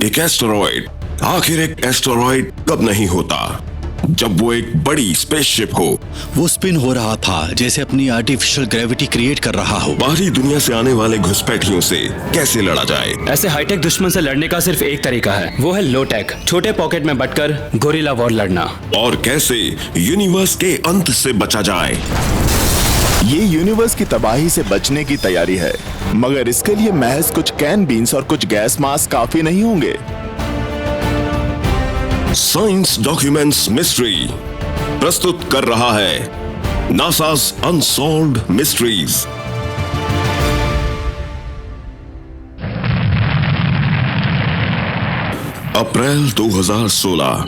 एक एस्टेरॉइड। आखिर एक एस्टेरॉइड कब नहीं होता जब वो एक बड़ी स्पेसशिप हो। वो स्पिन हो रहा था जैसे अपनी आर्टिफिशियल ग्रेविटी क्रिएट कर रहा हो। बाहरी दुनिया से आने वाले घुसपैठियों से कैसे लड़ा जाए? ऐसे हाईटेक दुश्मन से लड़ने का सिर्फ एक तरीका है, वो है लो टेक, छोटे पॉकेट में बटकर गोरिल्ला वॉर लड़ना। और कैसे यूनिवर्स के अंत से बचा जाए? ये यूनिवर्स की तबाही से बचने की तैयारी है, मगर इसके लिए महज कुछ कैन बीन्स और कुछ गैस मास्क काफी नहीं होंगे। साइंस डॉक्यूमेंट्स मिस्ट्री प्रस्तुत कर रहा है नासा's अनसॉल्व्ड मिस्ट्रीज। अप्रैल 2016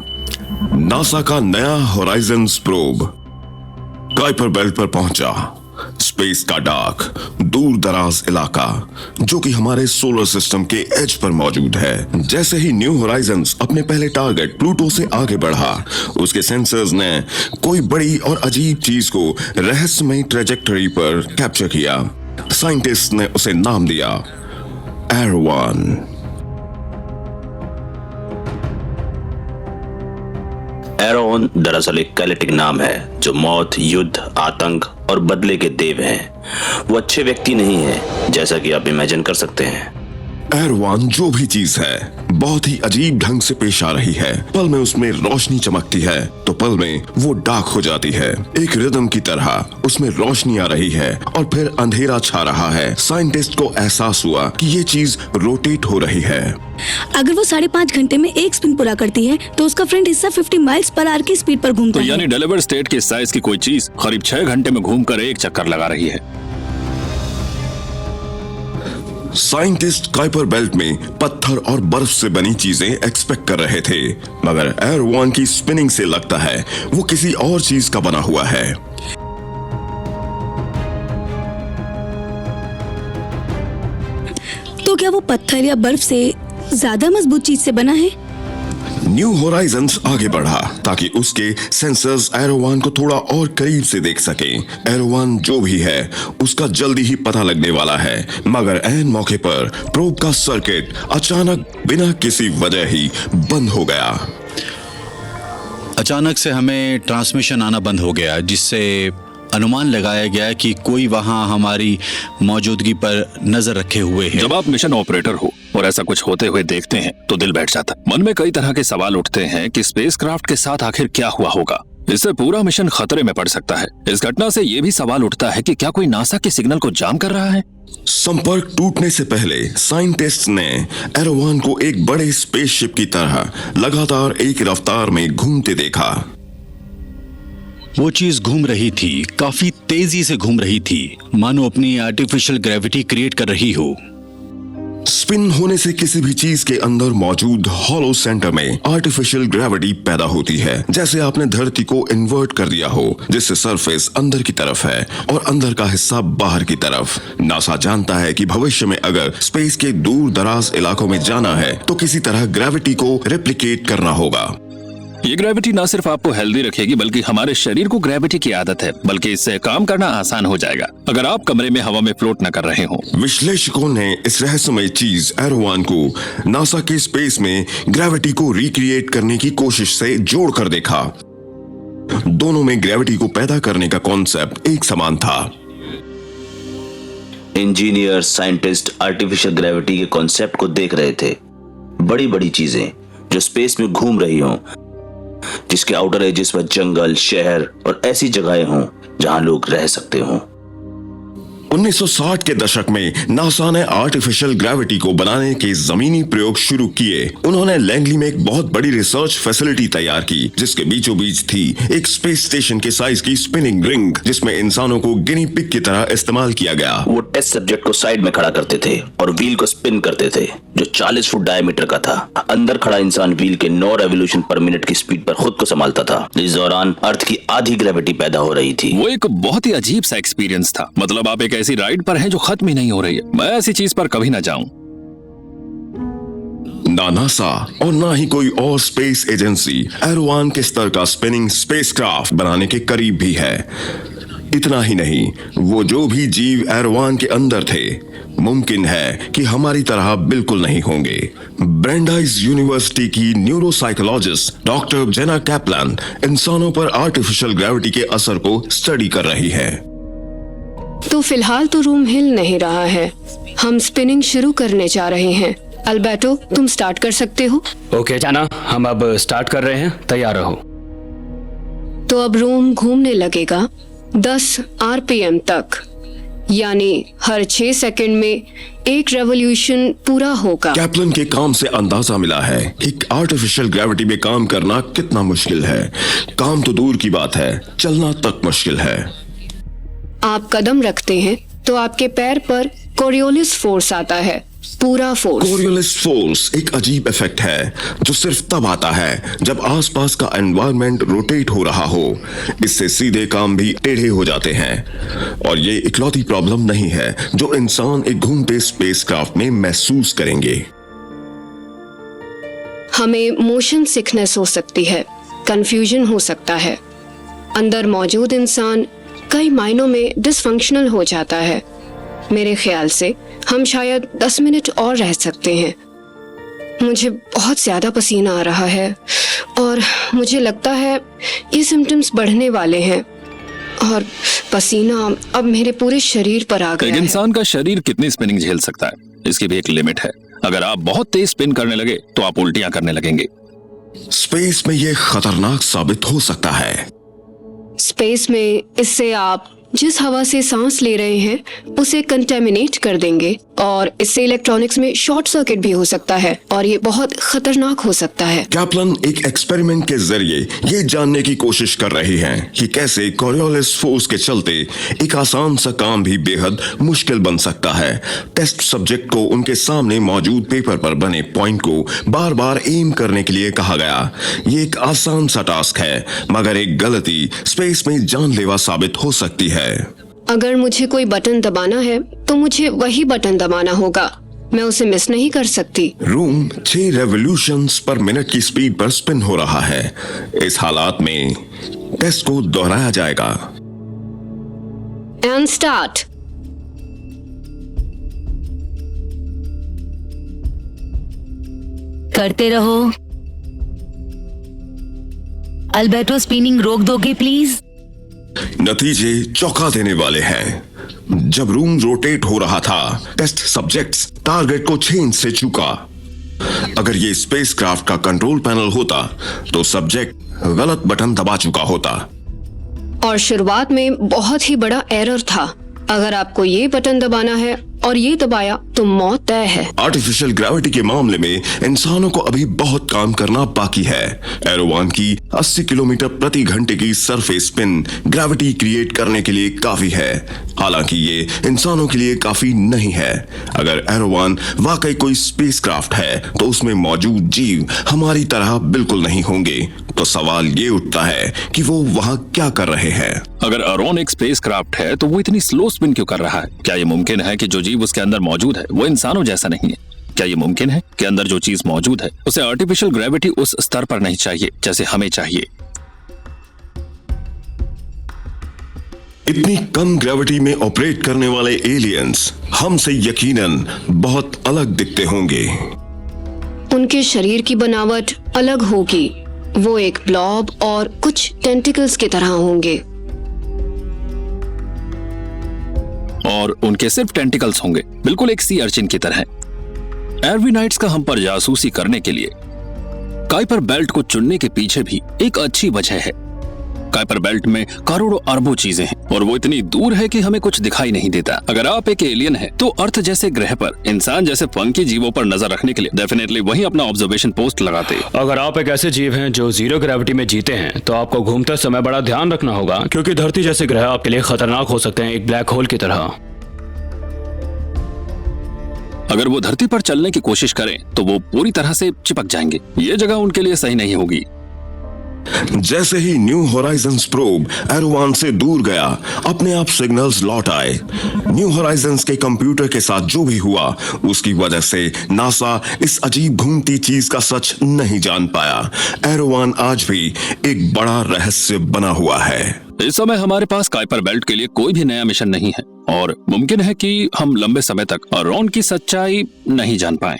नासा का नया होराइजन्स प्रोब काइपर बेल्ट पर पहुंचा। स्पेस का डार्क दूर दराज इलाका जो कि हमारे सोलर सिस्टम के एज पर मौजूद है। जैसे ही न्यू होराइजन्स अपने पहले टारगेट प्लूटो से आगे बढ़ा, उसके सेंसर्स ने कोई बड़ी और अजीब चीज को रहस्यमयी ट्रेजेक्टरी पर कैप्चर किया। साइंटिस्ट ने उसे नाम दिया एरोवान। एरोन दरअसल एक कैलेटिक नाम है जो मौत, युद्ध, आतंक और बदले के देव हैं। वो अच्छे व्यक्ति नहीं है जैसा कि आप इमेजिन कर सकते हैं। एरोवान जो भी चीज है बहुत ही अजीब ढंग से पेश आ रही है। पल में उसमें रोशनी चमकती है तो पल में वो डार्क हो जाती है। एक रिदम की तरह उसमें रोशनी आ रही है और फिर अंधेरा छा रहा है। साइंटिस्ट को एहसास हुआ कि ये चीज रोटेट हो रही है। अगर वो 5.5 घंटे में एक स्पिन पूरा करती है तो उसका फ्रंट हिस्सा 50 माइल्स पर आवर की स्पीड पर घूमता है। यानी डेलीवर स्टेट के साइज की कोई चीज करीब 6 घंटे में घूमकर एक चक्कर लगा रही है। साइंटिस्ट काइपर बेल्ट में पत्थर और बर्फ से बनी चीजें एक्सपेक्ट कर रहे थे, मगर एरोवान की स्पिनिंग से लगता है वो किसी और चीज का बना हुआ है। तो क्या वो पत्थर या बर्फ से ज्यादा मजबूत चीज से बना है? न्यू होराइजन्स आगे बढ़ा ताकि उसके सेंसर्स एरोवान को थोड़ा और करीब से देख सकें। एरोवान जो भी है उसका जल्दी ही पता लगने वाला है, मगर ऐन मौके पर प्रोब का सर्किट अचानक बिना किसी वजह ही बंद हो गया। अचानक से हमें ट्रांसमिशन आना बंद हो गया, जिससे अनुमान लगाया गया कि कोई वहां हमारी मौजूदगी पर नजर रखे हुए है। जब आप मिशन ऑपरेटर हो और ऐसा कुछ होते हुए देखते हैं तो दिल बैठ जाता है। मन में कई तरह के सवाल उठते हैं कि स्पेसक्राफ्ट के साथ आखिर क्या हुआ होगा। इससे पूरा मिशन खतरे में पड़ सकता है। इस घटना से ये भी सवाल उठता है कि क्या कोई नासा के सिग्नल को जाम कर रहा है। संपर्क टूटने से पहले साइंटिस्ट ने एरोवान को एक बड़े स्पेसशिप की तरह लगातार एक रफ्तार में घूमते देखा। वो चीज घूम रही थी, काफी तेजी से घूम रही थी, मानो अपनी आर्टिफिशियल ग्रेविटी क्रिएट कर रही हो। स्पिन होने से किसी भी चीज के अंदर मौजूद हॉलो सेंटर में आर्टिफिशियल ग्रेविटी पैदा होती है। जैसे आपने धरती को इन्वर्ट कर दिया हो, जिससे सरफेस अंदर की तरफ है और अंदर का हिस्सा बाहर की तरफ। नासा जानता है कि भविष्य में अगर स्पेस के दूर दराज इलाकों में जाना है तो किसी तरह ग्रेविटी को रेप्लिकेट करना होगा। ये ग्रेविटी ना सिर्फ आपको हेल्दी रखेगी बल्कि हमारे शरीर को ग्रेविटी की आदत है, बल्कि इससे काम करना आसान हो जाएगा अगर आप कमरे में हवा में फ्लोट न कर रहे हो। विश्लेषकों ने इस रहस्यमय चीज एरोवान को नासा के स्पेस में ग्रेविटी को रिक्रिएट करने की कोशिश से जोड़ कर देखा। दोनों में ग्रेविटी को पैदा करने का कॉन्सेप्ट एक समान था। इंजीनियर, साइंटिस्ट आर्टिफिशियल ग्रेविटी के कॉन्सेप्ट को देख रहे थे। बड़ी बड़ी चीजें जो स्पेस में घूम रही हों, जिसके आउटर एजेस पर जंगल, शहर और ऐसी जगहें हों जहां लोग रह सकते हों। 1960 के दशक में नासा ने आर्टिफिशियल ग्रेविटी को बनाने के जमीनी प्रयोग शुरू किए। उन्होंने लैंगली में एक बहुत बड़ी रिसर्च फैसिलिटी तैयार की, जिसके बीचों बीच थी एक स्पेस स्टेशन के साइज की स्पिनिंग रिंग, जिसमें इंसानों को गिनी पिग की तरह इस्तेमाल किया गया। वो टेस्ट सब्जेक्ट को साइड में खड़ा करते थे और व्हील को स्पिन करते थे, जो 40 फुट डायमीटर का था। अंदर खड़ा इंसान व्हील के 9 रेवोल्यूशन पर मिनट की स्पीड पर खुद को संभालता था। इस दौरान अर्थ की आधी ग्रेविटी पैदा हो रही थी। वो एक बहुत ही अजीब सा एक्सपीरियंस था। मतलब आप एक ऐसी राइड पर हैं जो खत्म ही नहीं हो रही है। मैं ऐसी चीज पर कभी ना जाऊं। ना नासा और ना ही कोई और स्पेस एजेंसी एरोवान के स्तर का स्पिनिंग स्पेसक्राफ्ट बनाने के करीब भी है। इतना ही नहीं, वो जो भी जीव एरोवान के अंदर थे मुमकिन है कि हमारी तरह बिल्कुल नहीं होंगे। ब्रेंडाइज यूनिवर्सिटी की न्यूरोसाइकोलॉजिस्ट डॉक्टर जेना कैप्लान इंसानों पर आर्टिफिशियल ग्रेविटी के असर को स्टडी कर रही है। तो फिलहाल तो रूम हिल नहीं रहा है, हम स्पिनिंग शुरू करने जा रहे हैं। अल्बर्टो, तुम स्टार्ट कर सकते हो। ओके जाना, हम अब स्टार्ट कर रहे हैं, तैयार रहो। तो अब रूम घूमने लगेगा 10 RPM तक, यानी हर 6 सेकंड में एक रेवोल्यूशन पूरा होगा। कैप्लन के काम से अंदाजा मिला है कि आर्टिफिशियल ग्रेविटी में काम करना कितना मुश्किल है। काम तो दूर की बात है, चलना तक मुश्किल है। आप कदम रखते हैं तो आपके पैर पर कोरियोलिस फोर्स आता है, पूरा फोर्स। कोरियोलिस फोर्स एक अजीब इफेक्ट है जो सिर्फ तब आता है जब आसपास का एनवायरनमेंट रोटेट हो रहा हो। इससे सीधे काम भी टेढ़े हो जाते हैं। और ये इकलौती प्रॉब्लम नहीं है जो इंसान एक घूमते स्पेसक्राफ्ट में महसूस करेंगे। हमें मोशन सिकनेस हो सकती है, कंफ्यूजन हो सकता है। अंदर मौजूद इंसान कई मायनों में डिसफंक्शनल हो जाता है। मेरे ख्याल से हम शायद 10 मिनट और रह सकते हैं। मुझे बहुत ज्यादा पसीना आ रहा है और मुझे लगता है ये सिम्टम्स बढ़ने वाले हैं और पसीना अब मेरे पूरे शरीर पर आ गया एक है। इंसान का शरीर कितनी स्पिनिंग झेल सकता है, इसकी भी एक लिमिट है। अगर आप बहुत तेज स्पिन करने लगे तो आप उल्टियां करने लगेंगे। स्पेस में ये खतरनाक साबित हो सकता है। स्पेस में इससे आप जिस हवा से सांस ले रहे हैं उसे कंटेमिनेट कर देंगे और इससे इलेक्ट्रॉनिक्स में शॉर्ट सर्किट भी हो सकता है और ये बहुत खतरनाक हो सकता है। कैप्लन एक एक्सपेरिमेंट के जरिए ये जानने की कोशिश कर रही हैं कि कैसे कोरियोलिस फोर्स के चलते एक आसान सा काम भी बेहद मुश्किल बन सकता है। टेस्ट सब्जेक्ट को उनके सामने मौजूद पेपर पर बने पॉइंट को बार बार एम करने के लिए कहा गया। ये एक आसान सा टास्क है, मगर एक गलती स्पेस में जानलेवा साबित हो सकती है। अगर मुझे कोई बटन दबाना है तो मुझे वही बटन दबाना होगा, मैं उसे मिस नहीं कर सकती। रूम 6 रेवोल्यूशंस पर मिनट की स्पीड पर स्पिन हो रहा है। इस हालात में टेस्ट को दोहराया जाएगा। And start. करते रहो। अल्बर्टो, स्पिनिंग रोक दोगे प्लीज? नतीजे चौंका देने वाले हैं। जब रूम रोटेट हो रहा था, टेस्ट सब्जेक्ट्स टारगेट को 6 इंच से चूका। अगर ये स्पेसक्राफ्ट का कंट्रोल पैनल होता तो सब्जेक्ट गलत बटन दबा चुका होता। और शुरुआत में बहुत ही बड़ा एरर था। अगर आपको ये बटन दबाना है और ये दबाया तो मौत तय है। आर्टिफिशियल ग्रेविटी के मामले में इंसानों को अभी बहुत काम करना बाकी है। एरोवान की 80 किलोमीटर प्रति घंटे की सरफेस स्पिन ग्रेविटी क्रिएट करने के लिए काफी है, हालांकि ये इंसानों के लिए काफी नहीं है। अगर एरोवान वाकई कोई स्पेसक्राफ्ट है तो उसमें मौजूद जीव हमारी तरह बिल्कुल नहीं होंगे। तो सवाल ये उठता है कि वो वहाँ क्या कर रहे हैं। अगर अरोन एक स्पेसक्राफ्ट है तो वो इतनी स्लो स्पिन क्यों कर रहा है? क्या ये मुमकिन है कि जो जीव उसके अंदर मौजूद है वो इंसानों जैसा नहीं है? क्या ये मुमकिन है कि अंदर जो चीज मौजूद है उसे आर्टिफिशियल ग्रेविटी उस स्तर पर नहीं चाहिए जैसे हमें चाहिए? इतनी कम ग्रेविटी में ऑपरेट करने वाले एलियंस हमसे यकीनन बहुत अलग दिखते होंगे। उनके शरीर की बनावट अलग होगी। वो एक ब्लॉब और कुछ टेंटिकल्स की तरह होंगे। और उनके सिर्फ टेंटिकल्स होंगे, बिल्कुल एक सी अर्चिन की तरह। एर्विनाइट्स का हम पर जासूसी करने के लिए काइपर बेल्ट को चुनने के पीछे भी एक अच्छी वजह है। काइपर बेल्ट में करोड़ों अरबों चीजें हैं और वो इतनी दूर है कि हमें कुछ दिखाई नहीं देता। अगर आप एक एलियन हैं तो अर्थ जैसे ग्रह पर इंसान जैसे फंकी जीवों पर नजर रखने के लिए डेफिनेटली वहीं अपना ऑब्जर्वेशन पोस्ट लगाते। अगर आप एक ऐसे जीव हैं जो जीरो ग्रेविटी में जीते हैं तो आपको घूमते समय बड़ा ध्यान रखना होगा, क्योंकि धरती जैसे ग्रह आपके लिए खतरनाक हो सकते हैं, एक ब्लैक होल की तरह। अगर वो धरती पर चलने की कोशिश करें तो वो पूरी तरह से चिपक जाएंगे। ये जगह उनके लिए सही नहीं होगी। जैसे ही न्यू होराइजन्स प्रोब एरोवान से दूर गया, अपने आप सिग्नल्स लौट आए। न्यू होराइजन्स के कंप्यूटर के साथ जो भी हुआ उसकी वजह से नासा इस अजीब घूमती चीज का सच नहीं जान पाया। एरोवान आज भी एक बड़ा रहस्य बना हुआ है। इस समय हमारे पास काइपर बेल्ट के लिए कोई भी नया मिशन नहीं है और मुमकिन है कि हम लंबे समय तक रॉन की सच्चाई नहीं जान पाए।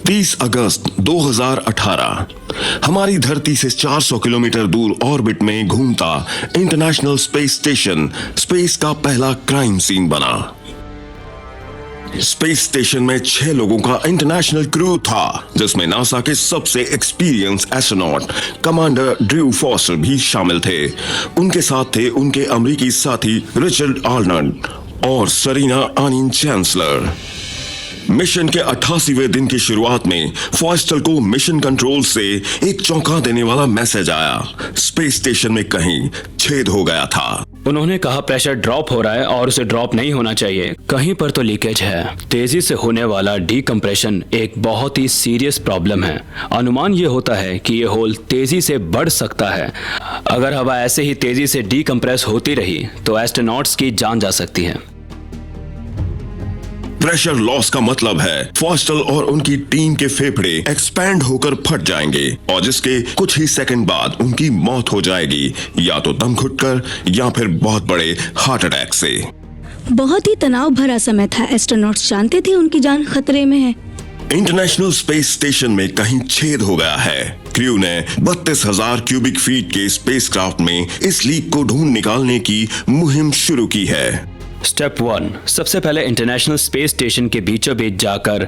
तीस अगस्त 2018 हमारी धरती से 400 किलोमीटर दूर ऑर्बिट में घूमता इंटरनेशनल स्पेस स्टेशन स्पेस का पहला क्राइम सीन बना। स्पेस स्टेशन में 6 लोगों का इंटरनेशनल क्रू था, जिसमें नासा के सबसे experience astronaut commander Drew foster भी शामिल थे। उनके साथ थे उनके अमेरिकी साथी रिचर्ड आर्नल्ड और सरीना आनिन चांसलर। मिशन के 88वें दिन की शुरुआत में फॉस्टर को मिशन कंट्रोल से एक चौंका देने वाला मैसेज आया। स्पेस स्टेशन में कहीं छेद हो गया था। उन्होंने कहा प्रेशर ड्रॉप हो रहा है और उसे ड्रॉप नहीं होना चाहिए, कहीं पर तो लीकेज है। तेजी से होने वाला डीकम्प्रेशन एक बहुत ही सीरियस प्रॉब्लम है। अनुमान ये होता है कि ये होल तेजी से बढ़ सकता है। अगर हवा ऐसे ही तेजी से डीकम्प्रेस होती रही तो एस्ट्रोनॉट्स की जान जा सकती है। प्रेशर लॉस का मतलब है फॉस्टर और उनकी टीम के फेफड़े एक्सपैंड होकर फट जाएंगे और जिसके कुछ ही सेकंड बाद उनकी मौत हो जाएगी, या तो दम घुटकर या फिर बहुत बड़े हार्ट अटैक से। बहुत ही तनाव भरा समय था। एस्ट्रोनॉट्स जानते थे उनकी जान खतरे में है। इंटरनेशनल स्पेस स्टेशन में कहीं छेद हो गया है। क्रू ने 32,000 क्यूबिक फीट के स्पेसक्राफ्ट में इस लीक को ढूंढ निकालने की मुहिम शुरू की है। स्टेप 1, सबसे पहले इंटरनेशनल स्पेस स्टेशन के बीचों बीच जाकर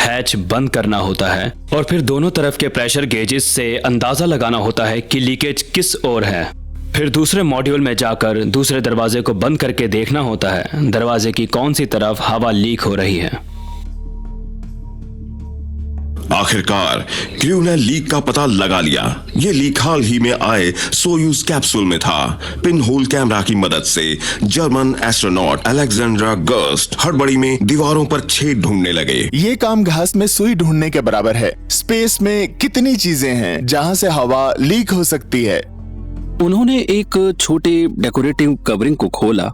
हैच बंद करना होता है और फिर दोनों तरफ के प्रेशर गेजेस से अंदाजा लगाना होता है कि लीकेज किस ओर है। फिर दूसरे मॉड्यूल में जाकर दूसरे दरवाजे को बंद करके देखना होता है दरवाजे की कौन सी तरफ हवा लीक हो रही है। आखिरकार क्रू ने लीक का पता लगा लिया। ये लीक हाल ही में आए सोयूज कैप्सूल में था। पिन होल कैमरा की मदद से जर्मन एस्ट्रोनॉट अलेक्जेंड्रा गर्स्ट हड़बड़ी में दीवारों पर छेद ढूंढने लगे। ये काम घास में सुई ढूंढने के बराबर है। स्पेस में कितनी चीजें हैं जहाँ से हवा लीक हो सकती है। उन्होंने एक छोटे डेकोरेटिव कवरिंग को खोला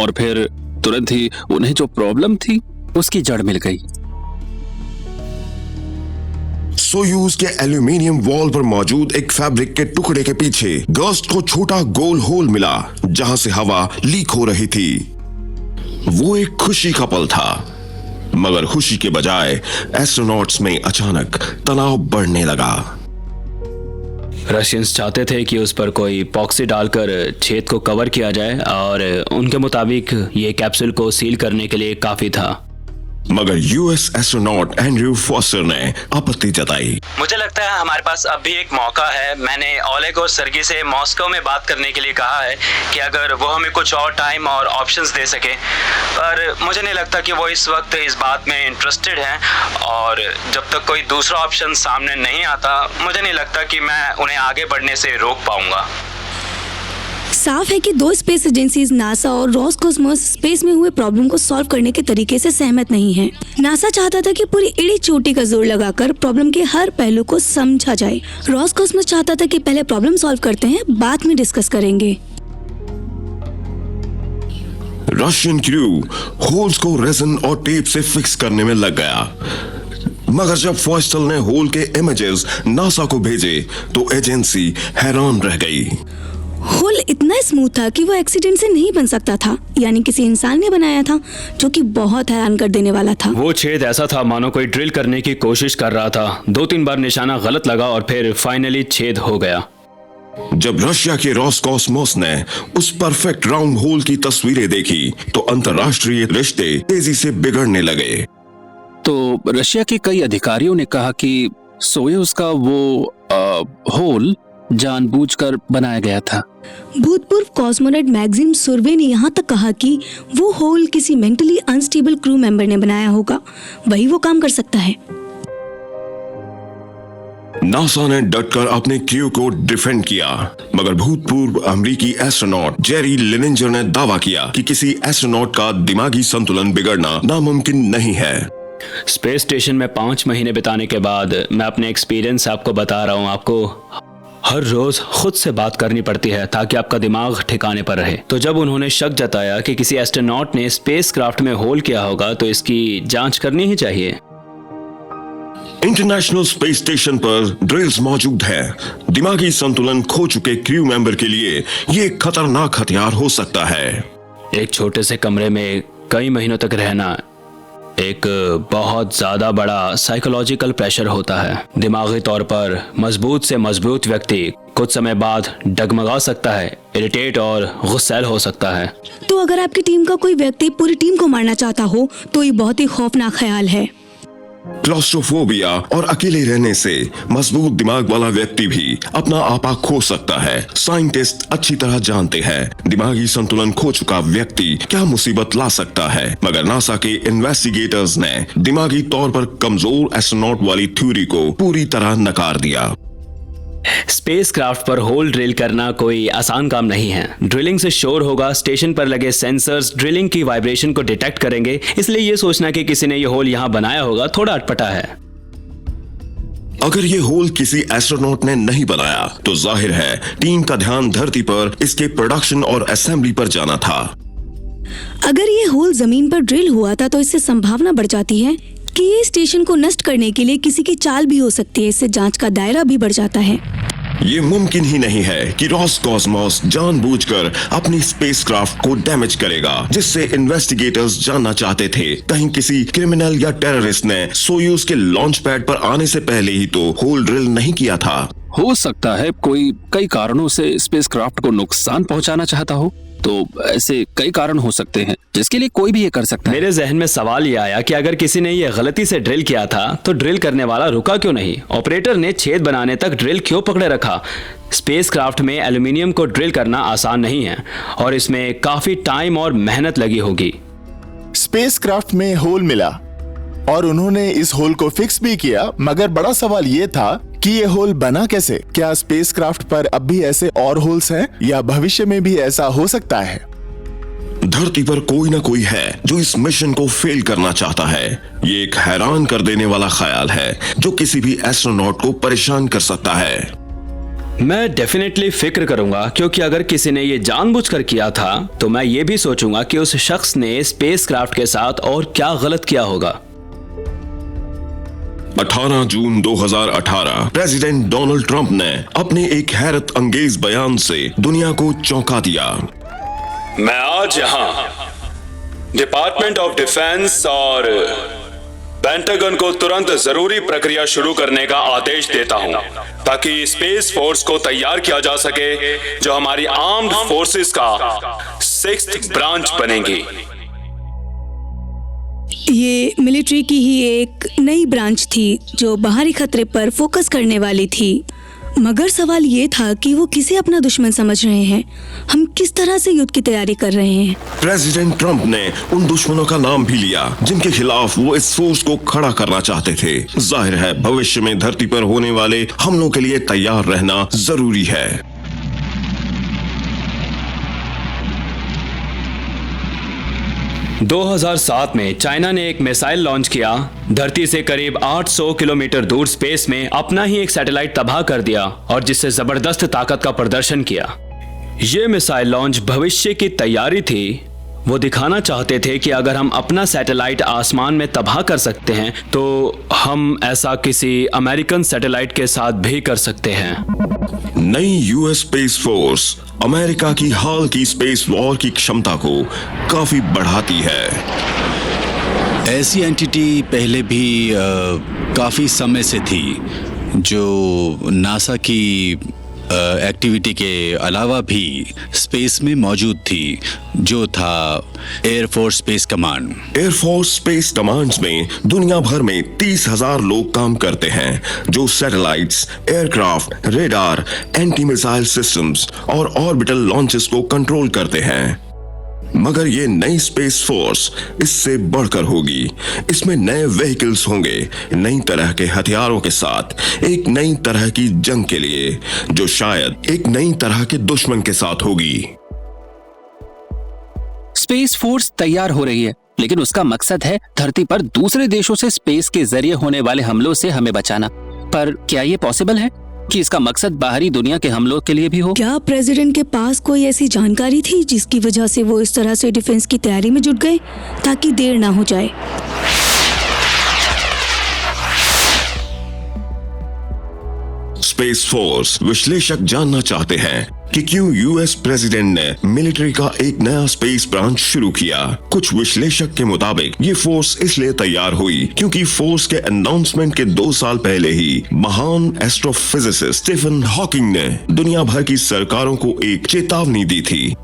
और फिर तुरंत ही उन्हें जो प्रॉब्लम थी उसकी जड़ मिल गई। सोयूज के एल्यूमिनियम वॉल पर मौजूद एक फैब्रिक के टुकड़े के पीछे गर्स्ट को छोटा गोल होल मिला जहां से हवा लीक हो रही थी। वो एक खुशी का पल था, मगर खुशी के बजाय एस्ट्रोनॉट्स में अचानक तनाव बढ़ने लगा। रशियंस चाहते थे कि उस पर कोई पॉक्सी डालकर छेद को कवर किया जाए और उनके मुताबिक ये कैप्सूल को सील करने के लिए काफी था। मगर यूएस एस्ट्रोनॉट एंड्रयू फॉस्टर ने आपत्ति जताई। मुझे लगता है हमारे पास अब भी एक मौका है। मैंने ओलेग और सर्गी से मॉस्को में बात करने के लिए कहा है कि अगर वो हमें कुछ और टाइम और ऑप्शंस दे सके, पर मुझे नहीं लगता कि वो इस वक्त इस बात में इंटरेस्टेड हैं और जब तक कोई दूसरा ऑप्शन सामने नहीं आता मुझे नहीं लगता कि मैं उन्हें आगे बढ़ने से रोक पाऊंगा। साफ है कि दो स्पेस एजेंसीज नासा और रॉसकॉस्मोस स्पेस में हुए प्रॉब्लम को सॉल्व करने के तरीके से सहमत नहीं हैं। नासा चाहता था कि पूरी एड़ी चोटी का जोर लगाकर प्रॉब्लम के हर पहलू को समझा जाए। रॉसकॉस्मोस चाहता था कि पहले प्रॉब्लम सॉल्व करते हैं, बाद में डिस्कस करेंगे। रशियन क्रू होल्स को रेजन और टेप से फिक्स करने में लग गया, मगर जब फॉस्टर ने होल के इमेजेस नासा को भेजे तो एजेंसी हैरान रह गई। होल इतना स्मूथ था कि वो एक्सीडेंट से नहीं बन सकता था, यानी किसी इंसान ने बनाया था, जो कि बहुत हैरान कर देने वाला था। वो छेद ऐसा था मानो कोई ड्रिल करने की कोशिश कर रहा था। 2-3 बार निशाना गलत लगा और फिर फाइनली छेद हो गया। जब रशिया के रॉसकॉस्मोस ने उस परफेक्ट राउंड होल की तस्वीरें देखी तो अंतर्राष्ट्रीय रिश्ते तेजी से बिगड़ने लगे। तो रशिया के कई अधिकारियों ने कहा कि सोयूज का वो होल जानबूझकर बनाया गया था। भूतपूर्व कॉस्मोनॉट मैगजीन सुर्वे ने यहाँ तक कहा कि वो होल किसी मेंटली अनस्टेबल क्रू मेंबर ने बनाया होगा, वही वो काम कर सकता है। नासा ने डटकर अपने क्रू को डिफेंड किया, मगर भूतपूर्व अमेरिकी एस्ट्रोनॉट जेरी लिनेंजर ने दावा किया कि किसी एस्ट्रोनॉट का दिमागी संतुलन बिगड़ना नामुमकिन नहीं है। स्पेस स्टेशन में 5 महीने बिताने के बाद मैं अपने एक्सपीरियंस आपको बता रहा हूँ। आपको हर रोज खुद से बात करनी पड़ती है ताकि आपका दिमाग ठिकाने पर रहे। तो जब उन्होंने शक जताया कि किसी एस्ट्रोनॉट ने स्पेसक्राफ्ट में होल किया होगा तो इसकी जांच करनी ही चाहिए। इंटरनेशनल स्पेस स्टेशन पर ड्रिल्स मौजूद है। दिमागी संतुलन खो चुके क्रू मेंबर के लिए ये एक खतरनाक हथियार हो सकता है। एक छोटे से कमरे में कई महीनों तक रहना एक बहुत ज्यादा बड़ा साइकोलॉजिकल प्रेशर होता है। दिमागी तौर पर मजबूत से मजबूत व्यक्ति कुछ समय बाद डगमगा सकता है, इरिटेट और गुस्सैल हो सकता है। तो अगर आपकी टीम का कोई व्यक्ति पूरी टीम को मारना चाहता हो तो ये बहुत ही खौफनाक ख्याल है। क्लॉस्ट्रोफोबिया और अकेले रहने से मजबूत दिमाग वाला व्यक्ति भी अपना आपा खो सकता है। साइंटिस्ट अच्छी तरह जानते हैं दिमागी संतुलन खो चुका व्यक्ति क्या मुसीबत ला सकता है, मगर नासा के इन्वेस्टिगेटर्स ने दिमागी तौर पर कमजोर एस्ट्रोनॉट वाली थ्योरी को पूरी तरह नकार दिया। स्पेसक्राफ्ट पर होल ड्रिल करना कोई आसान काम नहीं है। ड्रिलिंग से शोर होगा, स्टेशन पर लगे सेंसर्स ड्रिलिंग की वाइब्रेशन को डिटेक्ट करेंगे, इसलिए ये सोचना कि किसी ने ये होल यहाँ बनाया होगा थोड़ा अटपटा है। अगर ये होल किसी एस्ट्रोनॉट ने नहीं बनाया तो जाहिर है टीम का ध्यान धरती पर इसके प्रोडक्शन और असेंबली पर जाना था। अगर ये होल जमीन पर ड्रिल हुआ था तो इससे संभावना बढ़ जाती है कि ये स्टेशन को नष्ट करने के लिए किसी की चाल भी हो सकती है। इससे जांच का दायरा भी बढ़ जाता है। ये मुमकिन ही नहीं है कि रॉसकॉस्मोस जानबूझकर अपनी स्पेसक्राफ्ट को डैमेज करेगा, जिससे इन्वेस्टिगेटर्स जानना चाहते थे कहीं किसी क्रिमिनल या टेररिस्ट ने सोयूज के लॉन्च पैड पर आने से पहले ही तो होल ड्रिल नहीं किया था। हो सकता है कोई कई कारणों से स्पेसक्राफ्ट को नुकसान पहुंचाना चाहता हो। तो ऐसे कई कारण हो सकते हैं जिसके लिए कोई भी ये कर सकता है। मेरे जहन में सवाल ये आया कि अगर किसी ने ये गलती से ड्रिल किया था तो ड्रिल करने वाला रुका क्यों नहीं? ऑपरेटर ने छेद बनाने तक ड्रिल क्यों पकड़े रखा? स्पेसक्राफ्ट में एल्यूमिनियम को ड्रिल करना आसान नहीं है और इसमें काफी टाइम और मेहनत लगी होगी। स्पेसक्राफ्ट में होल मिला और उन्होंने इस होल को फिक्स भी किया, मगर बड़ा सवाल ये था कि ये होल बना कैसे? क्या स्पेसक्राफ्ट पर अब भी ऐसे और होल्स हैं या भविष्य में भी ऐसा हो सकता है? धरती पर कोई ना कोई है जो इस मिशन को फेल करना चाहता है। ये एक हैरान कर देने वाला ख्याल है जो किसी भी एस्ट्रोनॉट को परेशान कर सकता है। मैं डेफिनेटली फिक्र करूंगा, क्योंकि अगर किसी ने ये जानबूझकर किया था तो मैं ये भी सोचूंगा कि उस शख्स ने स्पेसक्राफ्ट के साथ और क्या गलत किया होगा। 18 जून 2018 प्रेसिडेंट डोनाल्ड ट्रंप ने अपने एक हैरत अंगेज बयान से दुनिया को चौंका दिया। मैं आज यहाँ डिपार्टमेंट ऑफ डिफेंस और पेंटागन को तुरंत जरूरी प्रक्रिया शुरू करने का आदेश देता हूँ ताकि स्पेस फोर्स को तैयार किया जा सके जो हमारी आर्म्ड फोर्सेस का 6th ब्रांच बनेगी। ये मिलिट्री की ही एक नई ब्रांच थी जो बाहरी खतरे पर फोकस करने वाली थी, मगर सवाल ये था कि वो किसे अपना दुश्मन समझ रहे हैं। हम किस तरह से युद्ध की तैयारी कर रहे हैं? प्रेसिडेंट ट्रंप ने उन दुश्मनों का नाम भी लिया जिनके खिलाफ वो इस फोर्स को खड़ा करना चाहते थे। जाहिर है भविष्य में धरती पर होने वाले हमलों के लिए तैयार रहना जरूरी है। 2007 में चाइना ने एक मिसाइल लॉन्च किया। धरती से करीब 800 किलोमीटर दूर स्पेस में अपना ही एक सैटेलाइट तबाह कर दिया और जिससे जबरदस्त ताकत का प्रदर्शन किया। यह मिसाइल लॉन्च भविष्य की तैयारी थी। वो दिखाना चाहते थे कि अगर हम अपना सैटेलाइट आसमान में तबाह कर सकते हैं तो हम ऐसा किसी अमेरिकन सैटेलाइट के साथ भी कर सकते हैं। नई यूएस स्पेस फोर्स अमेरिका की हाल की स्पेस वॉर की क्षमता को काफी बढ़ाती है। ऐसी एंटिटी पहले भी काफ़ी समय से थी जो नासा की एक्टिविटी के अलावा भी स्पेस में मौजूद थी, जो था air force space command. Air force space commands में दुनिया भर में 30,000 लोग काम करते हैं जो satellites, aircraft, radar, anti missile systems और ऑर्बिटल लॉन्चेस को कंट्रोल करते हैं। मगर ये नई स्पेस फोर्स इससे बढ़कर होगी। इसमें नए व्हीकल्स होंगे, नई तरह के हथियारों के साथ एक नई तरह की जंग के लिए जो शायद एक नई तरह के दुश्मन के साथ होगी। स्पेस फोर्स तैयार हो रही है, लेकिन उसका मकसद है धरती पर दूसरे देशों से स्पेस के जरिए होने वाले हमलों से हमें बचाना। पर क्या ये पॉसिबल है? कि इसका मकसद बाहरी दुनिया के हमलों के लिए भी हो? क्या प्रेसिडेंट के पास कोई ऐसी जानकारी थी जिसकी वजह से वो इस तरह से डिफेंस की तैयारी में जुट गए ताकि देर ना हो जाए? स्पेस फोर्स विश्लेषक जानना चाहते हैं कि क्यों यूएस प्रेसिडेंट ने मिलिट्री का एक नया स्पेस ब्रांच शुरू किया। कुछ विश्लेषक के मुताबिक ये फोर्स इसलिए तैयार हुई क्योंकि फोर्स के अनाउंसमेंट के 2 साल पहले ही महान एस्ट्रोफिजिसिस्ट स्टीफन हॉकिंग ने दुनिया भर की सरकारों को एक चेतावनी दी थी।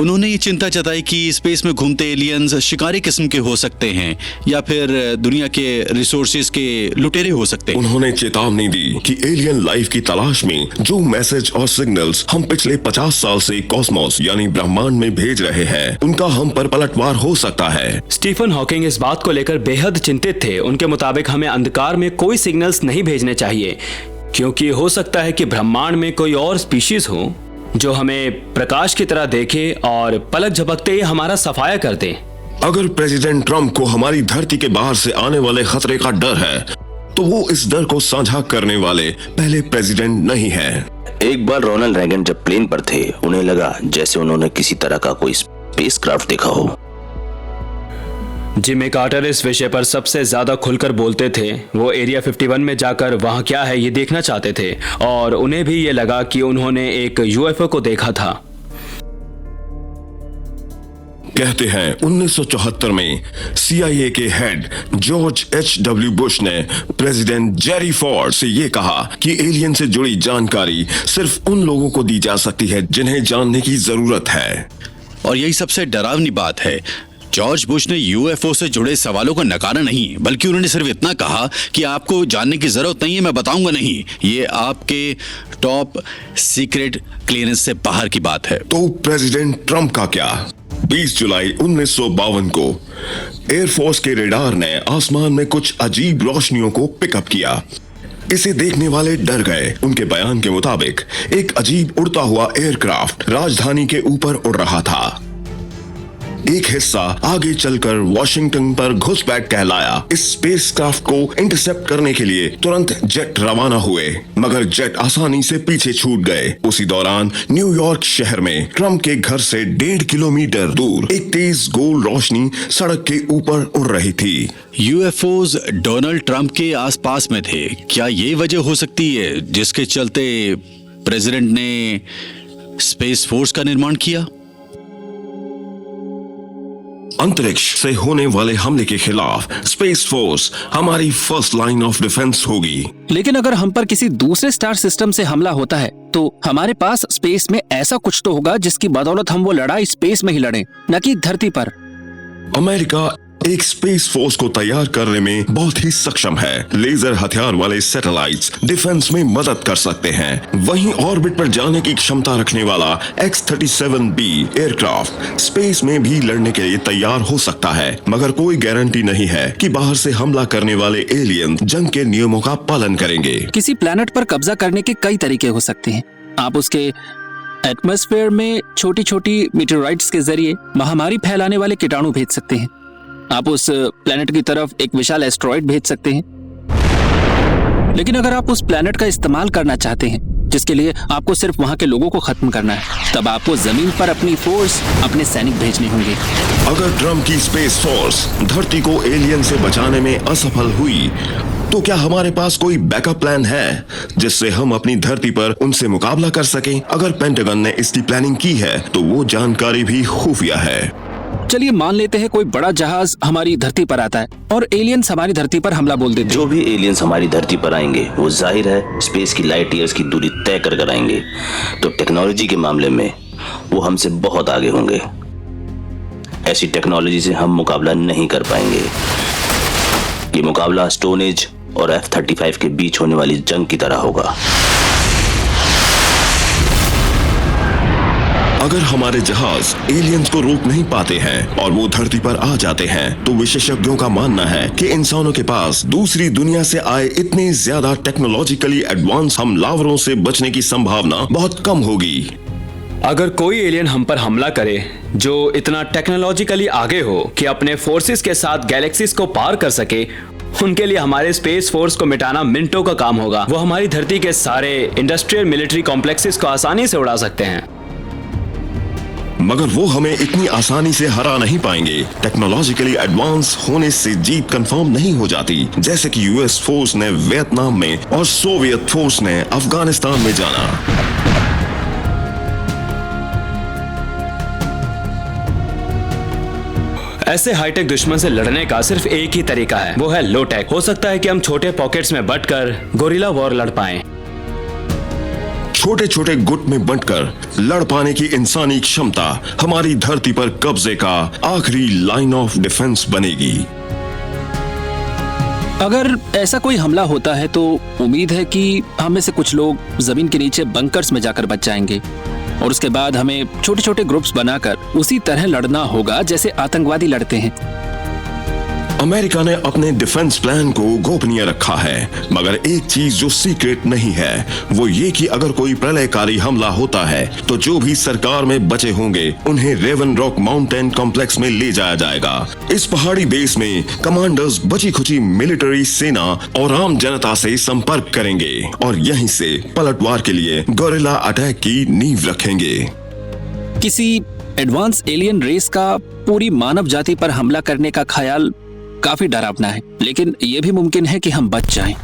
उन्होंने ये चिंता जताई कि स्पेस में घूमते एलियंस शिकारी किस्म के हो सकते हैं या फिर दुनिया के रिसोर्सेज के लुटेरे हो सकते हैं। उन्होंने चेतावनी दी कि एलियन लाइफ की तलाश में जो मैसेज और सिग्नल्स हम पिछले 50 साल से कॉस्मोस यानी ब्रह्मांड में भेज रहे हैं, उनका हम पर पलटवार हो सकता है। स्टीफन हॉकिंग इस बात को लेकर बेहद चिंतित थे। उनके मुताबिक हमें अंधकार में कोई सिग्नल्स नहीं भेजने चाहिए, क्योंकि हो सकता है कि ब्रह्मांड में कोई और स्पीशीज हो जो हमें प्रकाश की तरह देखे और पलक झपकते ही हमारा सफाया कर दे। अगर प्रेसिडेंट ट्रम्प को हमारी धरती के बाहर से आने वाले खतरे का डर है, तो वो इस डर को साझा करने वाले पहले प्रेसिडेंट नहीं है। एक बार रोनाल्ड रेगन जब प्लेन पर थे, उन्हें लगा जैसे उन्होंने किसी तरह का कोई स्पेसक्राफ्ट देखा हो। जिमी कार्टर इस विषय पर सबसे ज्यादा खुलकर बोलते थे। वो एरिया 51 में जाकर वहां क्या है ये देखना चाहते थे और उन्हें भी ये लगा कि उन्होंने एक यूएफओ को देखा था। कहते हैं 1974 में CIA के हेड जॉर्ज H.W. बुश ने प्रेसिडेंट जेरी फोर्ड से ये कहा कि एलियन से जुड़ी जानकारी सिर्फ उन लोगों को दी जा सकती है जिन्हें जानने की जरूरत है। और यही सबसे डरावनी बात है। जॉर्ज बुश ने यूएफओ से जुड़े सवालों को नकारा नहीं, बल्कि उन्होंने सिर्फ इतना कहा कि आपको जानने की जरूरत नहीं है, मैं बताऊंगा नहीं, ये आपके टॉप सीक्रेट क्लियरेंस से बाहर की बात है। तो प्रेसिडेंट ट्रम्प का क्या? 20 जुलाई 1952 को एयरफोर्स के रेडार ने आसमान में कुछ अजीब रोशनियों को पिकअप किया। इसे देखने वाले डर गए। उनके बयान के मुताबिक एक अजीब उड़ता हुआ एयरक्राफ्ट राजधानी के ऊपर उड़ रहा था। एक हिस्सा आगे चलकर वॉशिंगटन पर घुसपैठ कहलाया। इस स्पेसक्राफ्ट को इंटरसेप्ट करने के लिए तुरंत जेट रवाना हुए, मगर जेट आसानी से पीछे छूट गए। उसी दौरान न्यूयॉर्क शहर में ट्रम्प के घर से 1.5 किलोमीटर दूर एक तेज गोल रोशनी सड़क के ऊपर उड़ रही थी। यूएफओज डोनाल्ड ट्रंप के आसपास में थे। क्या ये वजह हो सकती है जिसके चलते प्रेसिडेंट ने स्पेस फोर्स का निर्माण किया? अंतरिक्ष से होने वाले हमले के खिलाफ स्पेस फोर्स हमारी फर्स्ट लाइन ऑफ डिफेंस होगी। लेकिन अगर हम पर किसी दूसरे स्टार सिस्टम से हमला होता है तो हमारे पास स्पेस में ऐसा कुछ तो होगा जिसकी बदौलत हम वो लड़ाई स्पेस में ही लड़ें, न कि धरती पर। अमेरिका एक स्पेस फोर्स को तैयार करने में बहुत ही सक्षम है। लेजर हथियार वाले सैटेलाइट्स डिफेंस में मदद कर सकते हैं। वहीं ऑर्बिट पर जाने की क्षमता रखने वाला X-37B एयरक्राफ्ट स्पेस में भी लड़ने के लिए तैयार हो सकता है, मगर कोई गारंटी नहीं है कि बाहर से हमला करने वाले एलियन जंग के नियमों का पालन करेंगे। किसी प्लेनेट पर कब्जा करने के कई तरीके हो सकते हैं। आप उसके एटमॉस्फेयर में छोटी छोटी मीटेराइट्स के जरिए महामारी फैलाने वाले कीटाणु भेज सकते हैं। आप उस प्लेनेट की तरफ एक विशाल एस्टेरॉयड भेज सकते हैं। लेकिन अगर आप उस प्लेनेट का इस्तेमाल करना चाहते हैं जिसके लिए आपको सिर्फ वहां के लोगों को खत्म करना है, तब आपको जमीन पर अपनी फोर्स, अपने सैनिक भेजने होंगे। अगर ट्रम्प की स्पेस फोर्स धरती को एलियन से बचाने में असफल हुई, तो क्या हमारे पास कोई बैकअप प्लान है जिससे हम अपनी धरती पर उनसे मुकाबला कर सकें? अगर पेंटागन ने इसकी प्लानिंग की है तो वो जानकारी भी खुफिया है। चलिए मान लेते हैं कोई बड़ा जहाज हमारी धरती पर आता है और एलियंस हमारी धरती पर हमला बोल देते हैं। जो भी एलियंस हमारी धरती पर आएंगे वो जाहिर है स्पेस की लाइट ईयर्स की दूरी तय कर आएंगे, तो टेक्नोलॉजी के मामले में वो हमसे बहुत आगे होंगे। ऐसी टेक्नोलॉजी से हम मुकाबला नहीं कर पाएंगे। ये मुकाबला स्टोन एज और F-35 के बीच होने वाली जंग की तरह होगा। अगर हमारे जहाज एलियंस को रोक नहीं पाते हैं और वो धरती पर आ जाते हैं, तो विशेषज्ञों का मानना है कि इंसानों के पास दूसरी दुनिया से आए इतने ज्यादा टेक्नोलॉजिकली एडवांस हमलावरों से बचने की संभावना बहुत कम होगी। अगर कोई एलियन हम पर हमला करे जो इतना टेक्नोलॉजिकली आगे हो कि अपने फोर्सेस के साथ गैलेक्सीज को पार कर सके उनके लिए हमारे स्पेस फोर्स को मिटाना मिनटों का काम होगा। वो हमारी धरती के सारे इंडस्ट्रियल मिलिट्री कॉम्प्लेक्सेस को आसानी से उड़ा सकते हैं। मगर वो हमें इतनी आसानी से हरा नहीं पाएंगे। टेक्नोलॉजिकली एडवांस होने से जीत कंफर्म नहीं हो जाती, जैसे कि यूएस फोर्स ने वियतनाम में और सोवियत फोर्स ने अफगानिस्तान में जाना। ऐसे हाईटेक दुश्मन से लड़ने का सिर्फ एक ही तरीका है, वो है लो टेक। हो सकता है कि हम छोटे पॉकेट्स में बंटकर गोरिल्ला वॉर लड़ पाएं। छोटे छोटे गुट में बंटकर लड़ पाने की इंसानी क्षमता हमारी धरती पर कब्जे का आखिरी लाइन ऑफ डिफेंस बनेगी। अगर ऐसा कोई हमला होता है तो उम्मीद है कि हम में से कुछ लोग जमीन के नीचे बंकर्स में जाकर बच जाएंगे और उसके बाद हमें छोटे छोटे ग्रुप्स बनाकर उसी तरह लड़ना होगा जैसे आतंकवादी लड़ते हैं। अमेरिका ने अपने डिफेंस प्लान को गोपनीय रखा है, मगर एक चीज जो सीक्रेट नहीं है वो ये कि अगर कोई प्रलयकारी हमला होता है तो जो भी सरकार में बचे होंगे उन्हें रेवन रॉक माउंटेन कॉम्प्लेक्स में ले जाया जाएगा। इस पहाड़ी बेस में कमांडर्स बची खुची मिलिट्री सेना और आम जनता से संपर्क करेंगे और यहीं से पलटवार के लिए गोरिल्ला अटैक की नींव रखेंगे। किसी एडवांस एलियन रेस का पूरी मानव जाति पर हमला करने का ख्याल काफी डरावना है, लेकिन यह भी मुमकिन है कि हम बच जाएं।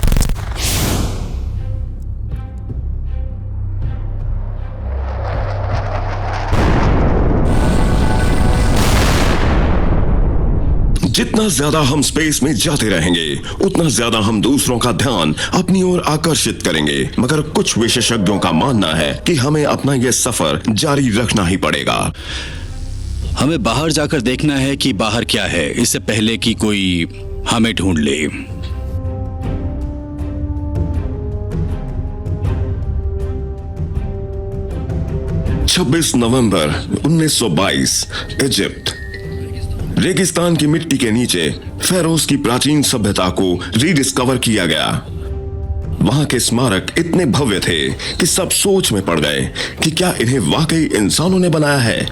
जितना ज्यादा हम स्पेस में जाते रहेंगे उतना ज्यादा हम दूसरों का ध्यान अपनी ओर आकर्षित करेंगे, मगर कुछ विशेषज्ञों का मानना है कि हमें अपना यह सफर जारी रखना ही पड़ेगा। हमें बाहर जाकर देखना है कि बाहर क्या है, इससे पहले कि कोई हमें ढूंढ ले। छब्बीस नवंबर 1922 इजिप्ट। रेगिस्तान की मिट्टी के नीचे फेरोज की प्राचीन सभ्यता को रीडिस्कवर किया गया। वहां के स्मारक इतने भव्य थे कि सब सोच में पड़ गए कि क्या इन्हें वाकई इंसानों ने बनाया है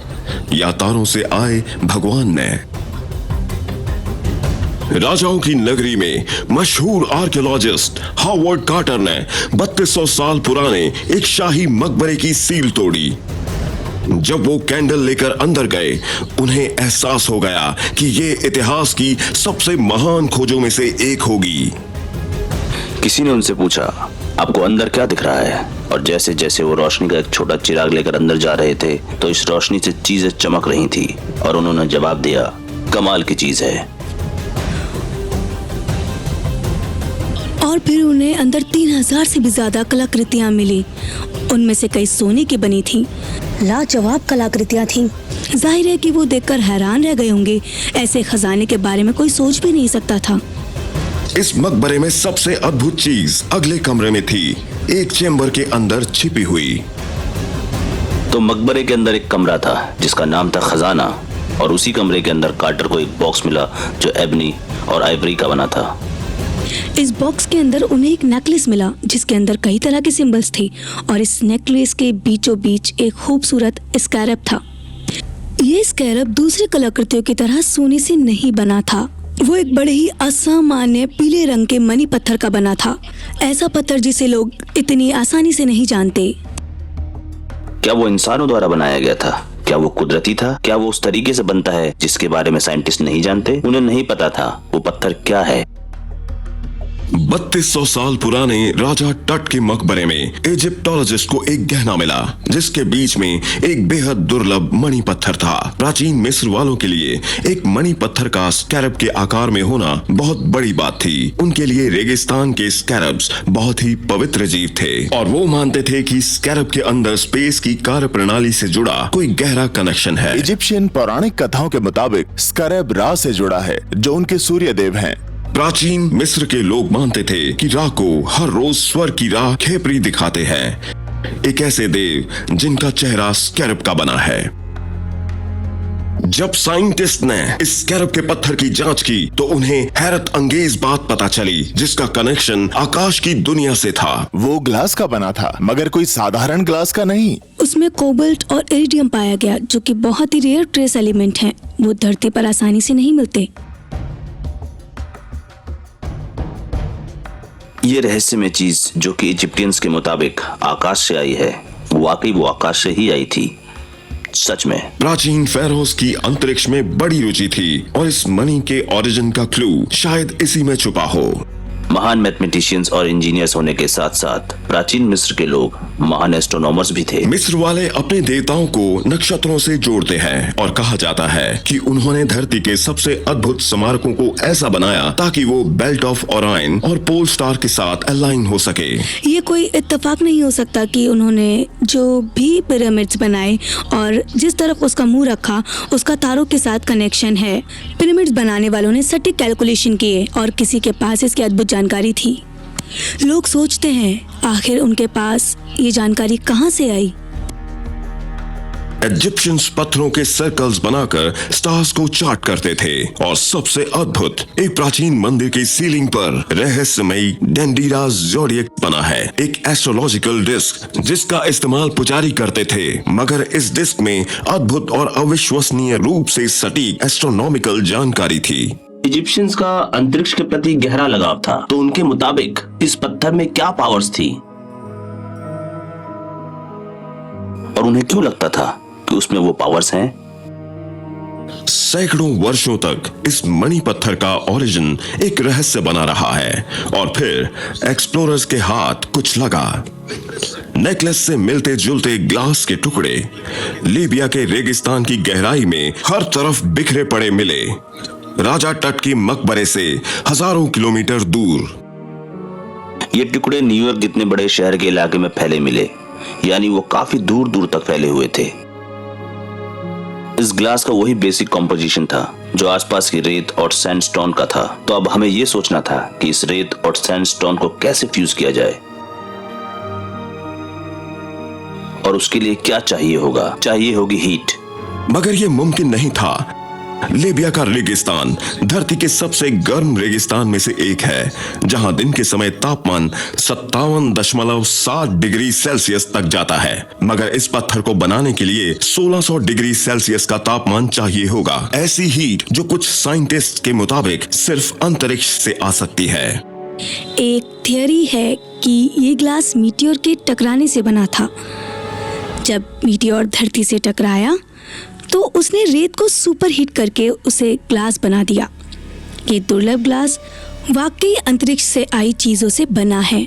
या तारों से आए भगवान ने। राजाओं की नगरी में मशहूर आर्कियोलॉजिस्ट हावर्ड कार्टर ने 3200 साल पुराने एक शाही मकबरे की सील तोड़ी। जब वो कैंडल लेकर अंदर गए उन्हें एहसास हो गया कि ये इतिहास की सबसे महान खोजों में से एक होगी। किसी ने उनसे पूछा, आपको अंदर क्या दिख रहा है? और जैसे जैसे वो रोशनी का एक छोटा चिराग लेकर अंदर जा रहे थे तो इस रोशनी से चीजें चमक रही थी और उन्होंने जवाब दिया, कमाल की चीज है। और फिर उन्हें अंदर 3000 से भी ज्यादा कलाकृतियां मिली। उनमें से कई सोने की बनी थी। लाजवाब कलाकृतियां थीं। जाहिर है कि वो देखकर हैरान रह गए होंगे। ऐसे खजाने के बारे में कोई सोच भी नहीं सकता था। इस मकबरे में सबसे अद्भुत चीज अगले कमरे में थी, एक चेंबर के अंदर छिपी हुई। तो मकबरे के अंदर एक कमरा था जिसका नाम था खजाना, और उसी कमरे के अंदर कार्टर को एक बॉक्स मिला जो एबनी और आइवरी का बना था। इस बॉक्स के अंदर उन्हें एक नेकलेस मिला जिसके अंदर कई तरह के सिंबल्स थे और इस नेकलेस के बीचों बीच एक खूबसूरत स्कैरब था। ये स्कैरब दूसरी कलाकृतियों की तरह सोने से नहीं बना था। वो एक बड़े ही असामान्य पीले रंग के मणि पत्थर का बना था, ऐसा पत्थर जिसे लोग इतनी आसानी से नहीं जानते। क्या वो इंसानों द्वारा बनाया गया था? क्या वो कुदरती था? क्या वो उस तरीके से बनता है जिसके बारे में साइंटिस्ट नहीं जानते? उन्हें नहीं पता था वो पत्थर क्या है। 3200 साल पुराने राजा टट के मकबरे में इजिप्टोलॉजिस्ट को एक गहना मिला जिसके बीच में एक बेहद दुर्लभ मणि पत्थर था। प्राचीन मिस्र वालों के लिए एक मणि पत्थर का स्कैरब के आकार में होना बहुत बड़ी बात थी। उनके लिए रेगिस्तान के स्कैरब्स बहुत ही पवित्र जीव थे और वो मानते थे कि स्कैरब के अंदर स्पेस की कार्य प्रणाली से जुड़ा कोई गहरा कनेक्शन है। इजिप्शियन पौराणिक कथाओं के मुताबिक स्कैरब रा से जुड़ा है जो उनके सूर्य देव हैं। प्राचीन मिस्र के लोग मानते थे कि रा को हर रोज स्वर की राह खेपरी दिखाते हैं, एक ऐसे देव जिनका चेहरा स्कैरब का बना है। जब साइंटिस्ट ने इस स्कैरब के पत्थर की जांच की तो उन्हें हैरत अंगेज बात पता चली जिसका कनेक्शन आकाश की दुनिया से था। वो ग्लास का बना था, मगर कोई साधारण ग्लास का नहीं। उसमें कोबाल्ट और इरिडियम पाया गया जो कि बहुत ही रेयर ट्रेस एलिमेंट हैं। वो धरती पर आसानी से नहीं मिलते। ये रहस्यमय चीज जो कि इजिप्टियंस के मुताबिक आकाश से आई है, वाकई वो आकाश से ही आई थी। सच में प्राचीन फेरोज की अंतरिक्ष में बड़ी रुचि थी और इस मणि के ओरिजिन का क्लू शायद इसी में छुपा हो। महान मैथमेटिशियंस और इंजीनियर्स होने के साथ साथ प्राचीन मिस्र के लोग महान एस्ट्रोनॉमर्स भी थे। मिस्र वाले अपने देवताओं को नक्षत्रों से जोड़ते हैं और कहा जाता है कि उन्होंने धरती के सबसे अद्भुत स्मारकों को ऐसा बनाया ताकि वो बेल्ट ऑफ ओराइन और पोल स्टार के साथ अलाइन हो सके। ये कोई इत्तेफाक नहीं हो सकता कि उन्होंने जो भी पिरामिड्स बनाए और जिस तरफ उसका मुंह रखा उसका तारों के साथ कनेक्शन है। पिरामिड्स बनाने वालों ने सटीक कैलकुलेशन किए और किसी के पास इसकी अद्भुत जानकारी थी। लोग सोचते हैं आखिर उनके पास ये जानकारी कहां से आई। इजिप्शियंस पत्थरों के सर्कल्स बनाकर स्टार्स को चार्ट करते थे और सबसे अद्भुत एक प्राचीन मंदिर की सीलिंग पर रहस्यमयी डेंडीरा ज़ोडिएक बना है, एक एस्ट्रोलॉजिकल डिस्क जिसका इस्तेमाल पुजारी करते थे। मगर इस डिस्क में अद्भुत और अविश्वसनीय रूप से सटीक एस्ट्रोनॉमिकल जानकारी थी। इजिप्शियंस का अंतरिक्ष के प्रति गहरा लगाव था, तो उनके मुताबिक इस पत्थर में क्या पावर्स थी और उन्हें क्यों लगता था कि उसमें वो पावर्स हैं? सैकड़ों वर्षों तक इस मणि पत्थर का ओरिजिन एक रहस्य बना रहा है और फिर एक्सप्लोरर्स के हाथ कुछ लगा। नेकलेस से मिलते जुलते ग्लास के टुकड़े लीबिया के रेगिस्तान की गहराई में हर तरफ बिखरे पड़े मिले, राजा तट की मकबरे से हजारों किलोमीटर दूर। ये टुकड़े न्यूयॉर्क जितने बड़े शहर के इलाके में फैले मिले, यानी वो काफी दूर दूर तक फैले हुए थे। इस ग्लास का वही बेसिक कॉम्पोजिशन था जो आसपास की रेत और सैंडस्टोन का था। तो अब हमें यह सोचना था कि इस रेत और सैंडस्टोन को कैसे फ्यूज किया जाए और उसके लिए क्या चाहिए होगा। चाहिए होगी हीट। मगर यह मुमकिन नहीं था। लीबिया का रेगिस्तान धरती के सबसे गर्म रेगिस्तान में से एक है, जहां दिन के समय तापमान 57.7 डिग्री सेल्सियस तक जाता है। मगर इस पत्थर को बनाने के लिए 1600 डिग्री सेल्सियस का तापमान चाहिए होगा। ऐसी हीट जो कुछ साइंटिस्ट के मुताबिक सिर्फ अंतरिक्ष से आ सकती है। एक थियरी है कि ये ग्लास मीटियोर के टकराने से बना था। जब मीटियोर धरती से टकराया तो उसने रेत को सुपर हीट करके उसे ग्लास बना दिया। ये दुर्लभ ग्लास वाकई अंतरिक्ष से आई चीजों से बना है।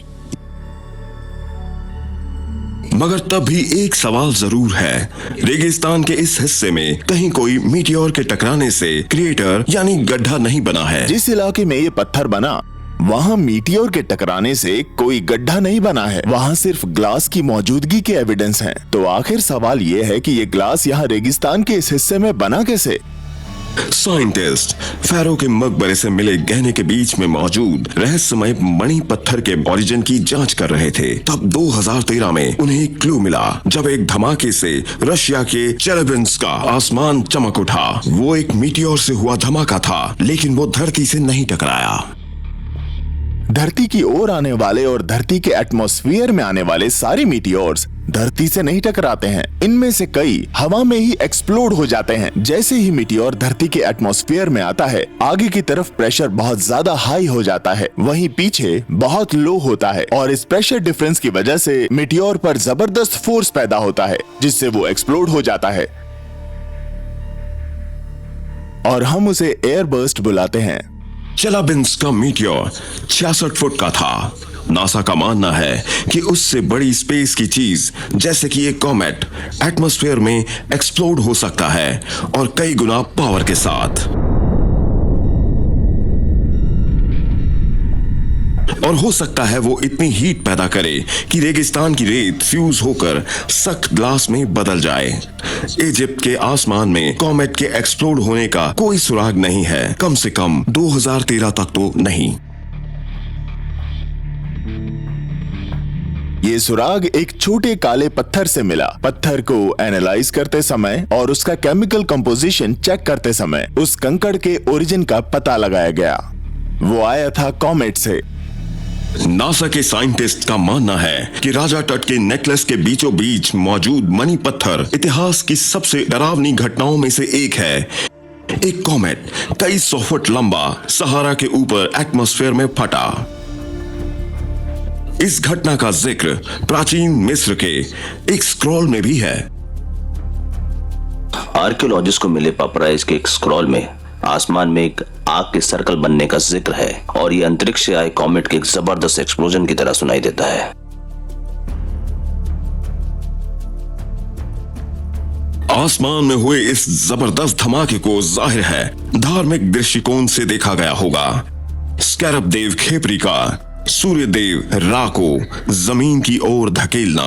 मगर तब भी एक सवाल जरूर है, रेगिस्तान के इस हिस्से में कहीं कोई मीटियोर के टकराने से क्रिएटर यानी गड्ढा नहीं बना है। जिस इलाके में ये पत्थर बना वहाँ मीटियोर के टकराने से कोई गड्ढा नहीं बना है, वहाँ सिर्फ ग्लास की मौजूदगी के एविडेंस हैं। तो आखिर सवाल ये है कि ये ग्लास यहाँ रेगिस्तान के इस हिस्से में बना कैसे? साइंटिस्ट फेरो के मकबरे से मिले गहने के बीच में मौजूद रहस्यमय मणि पत्थर के ओरिजिन की जांच कर रहे थे। तब 2013 में उन्हें एक क्लू मिला जब एक धमाके से रशिया के चेलेबिंस्क का आसमान चमक उठा। वो एक मीटियोर से हुआ धमाका था, लेकिन वो धरती से नहीं टकराया। धरती की ओर आने वाले और धरती के एटमॉस्फेयर में आने वाले सारे मीटियोर्स धरती से नहीं टकराते हैं। इनमें से कई हवा में ही एक्सप्लोड हो जाते हैं। जैसे ही मीटियोर धरती के एटमॉस्फेयर में आता है, आगे की तरफ प्रेशर बहुत ज्यादा हाई हो जाता है, वहीं पीछे बहुत लो होता है और इस प्रेशर डिफरेंस की वजह से मीटियोर पर जबरदस्त फोर्स पैदा होता है, जिससे वो एक्सप्लोड हो जाता है और हम उसे एयर बर्स्ट बुलाते हैं। चेलेबिंस्क का मीटियोर 66 फुट का था। नासा का मानना है कि उससे बड़ी स्पेस की चीज जैसे कि एक कॉमेट एटमॉस्फेयर में एक्सप्लोड हो सकता है और कई गुना पावर के साथ। और हो सकता है वो इतनी हीट पैदा करे कि रेगिस्तान की रेत फ्यूज होकर सख्त ग्लास में बदल जाए। इजिप्ट के आसमान में कॉमेट के एक्सप्लोड होने का कोई सुराग नहीं है, कम से कम 2013 तक तो नहीं। ये सुराग एक छोटे काले पत्थर से मिला। पत्थर को एनालाइज करते समय और उसका केमिकल कंपोजिशन चेक करते समय उस कंकड़ के ओरिजिन का पता लगाया गया। वो आया था कॉमेट से। नासा के साइंटिस्ट का मानना है कि राजा तट के नेकलेस के बीचों बीच मौजूद मणि पत्थर इतिहास की सबसे डरावनी घटनाओं में से एक है। एक कॉमेट कई 100 फुट लंबा सहारा के ऊपर एटमॉस्फेयर में फटा। इस घटना का जिक्र प्राचीन मिस्र के एक स्क्रॉल में भी है। आर्कियोलॉजिस्ट को मिले पापराइज के एक स्क्रॉल में आसमान में एक आग के सर्कल बनने का जिक्र है और ये अंतरिक्ष से आए कॉमेट के एक जबरदस्त एक्सप्लोजन की तरह सुनाई देता है। आसमान में हुए इस जबरदस्त धमाके को जाहिर है धार्मिक दृष्टिकोण से देखा गया होगा। स्कैरब देव खेपरी का सूर्य देव रा को जमीन की ओर धकेलना।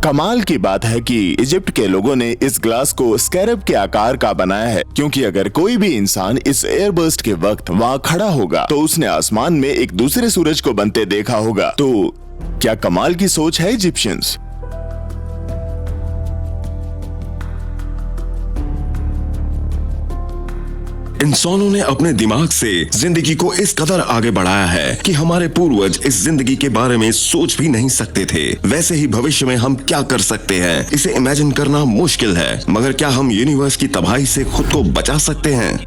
कमाल की बात है कि इजिप्ट के लोगों ने इस ग्लास को स्कैरब के आकार का बनाया है, क्योंकि अगर कोई भी इंसान इस एयरबर्स्ट के वक्त वहाँ खड़ा होगा तो उसने आसमान में एक दूसरे सूरज को बनते देखा होगा। तो क्या कमाल की सोच है इजिप्शियंस। इंसानों ने अपने दिमाग से जिंदगी को इस कदर आगे बढ़ाया है कि हमारे पूर्वज इस जिंदगी के बारे में सोच भी नहीं सकते थे। वैसे ही भविष्य में हम क्या कर सकते हैं इसे इमेजिन करना मुश्किल है, मगर क्या हम यूनिवर्स की तबाही से खुद को बचा सकते हैं?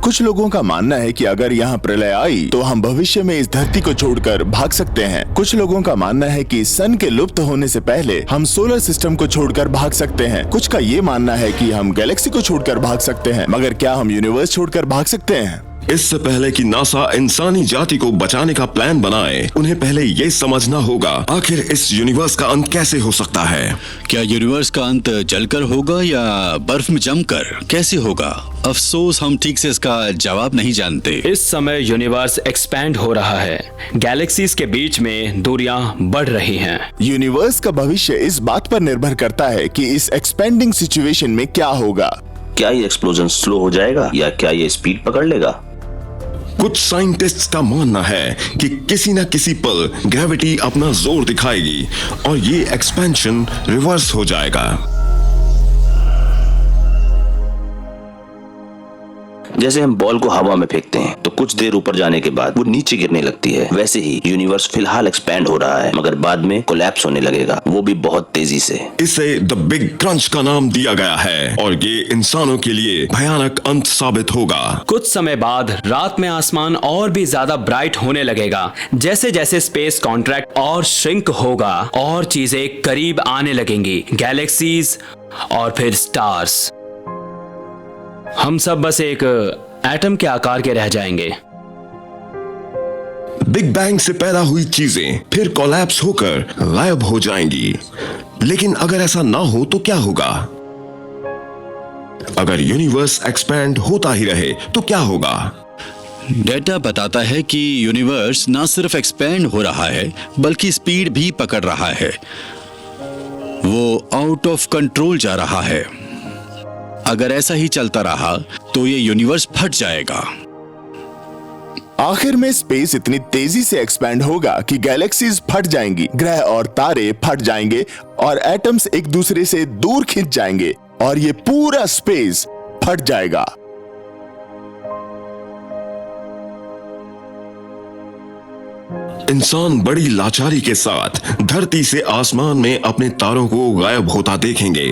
कुछ लोगों का मानना है कि अगर यहाँ प्रलय आई तो हम भविष्य में इस धरती को छोड़कर भाग सकते हैं। कुछ लोगों का मानना है कि सन के लुप्त होने से पहले हम सोलर सिस्टम को छोड़कर भाग सकते हैं। कुछ का ये मानना है कि हम गैलेक्सी को छोड़कर भाग सकते हैं, मगर क्या हम यूनिवर्स छोड़कर भाग सकते हैं? इससे पहले कि नासा इंसानी जाति को बचाने का प्लान बनाए, उन्हें पहले ये समझना होगा आखिर इस यूनिवर्स का अंत कैसे हो सकता है। क्या यूनिवर्स का अंत जलकर होगा या बर्फ में जमकर, कैसे होगा? अफसोस हम ठीक से इसका जवाब नहीं जानते। इस समय यूनिवर्स एक्सपैंड हो रहा है, गैलेक्सीज के बीच में दूरियां बढ़ रही हैं। यूनिवर्स का भविष्य इस बात पर निर्भर करता है कि इस एक्सपेंडिंग सिचुएशन में क्या होगा। क्या ये एक्सप्लोजन स्लो हो जाएगा या क्या ये स्पीड पकड़ लेगा? कुछ साइंटिस्ट्स का मानना है कि किसी न किसी पल ग्रेविटी अपना जोर दिखाएगी और ये एक्सपेंशन रिवर्स हो जाएगा। जैसे हम बॉल को हवा में फेंकते हैं तो कुछ देर ऊपर जाने के बाद वो नीचे गिरने लगती है, वैसे ही यूनिवर्स फिलहाल एक्सपैंड हो रहा है मगर बाद में कोलैप्स होने लगेगा, वो भी बहुत तेजी से। इसे द बिग क्रंच का नाम दिया गया है और ये इंसानों के लिए भयानक अंत साबित होगा। कुछ समय बाद रात में आसमान और भी ज्यादा ब्राइट होने लगेगा। जैसे जैसे स्पेस कॉन्ट्रैक्ट और श्रिंक होगा और चीजें करीब आने लगेंगी, गैलेक्सीज और फिर स्टार्स। हम सब बस एक एटम के आकार के रह जाएंगे। बिग बैंग से पैदा हुई चीजें फिर कोलैप्स होकर गायब हो जाएंगी। लेकिन अगर ऐसा ना हो तो क्या होगा? अगर यूनिवर्स एक्सपैंड होता ही रहे तो क्या होगा? डेटा बताता है कि यूनिवर्स ना सिर्फ एक्सपैंड हो रहा है बल्कि स्पीड भी पकड़ रहा है। वो आउट ऑफ कंट्रोल जा रहा है। अगर ऐसा ही चलता रहा तो ये यूनिवर्स फट जाएगा। आखिर में स्पेस इतनी तेजी से एक्सपैंड होगा कि गैलेक्सीज फट जाएंगी, ग्रह और तारे फट जाएंगे और एटम्स एक दूसरे से दूर खिंच जाएंगे और ये पूरा स्पेस फट जाएगा। इंसान बड़ी लाचारी के साथ धरती से आसमान में अपने तारों को गायब होता देखेंगे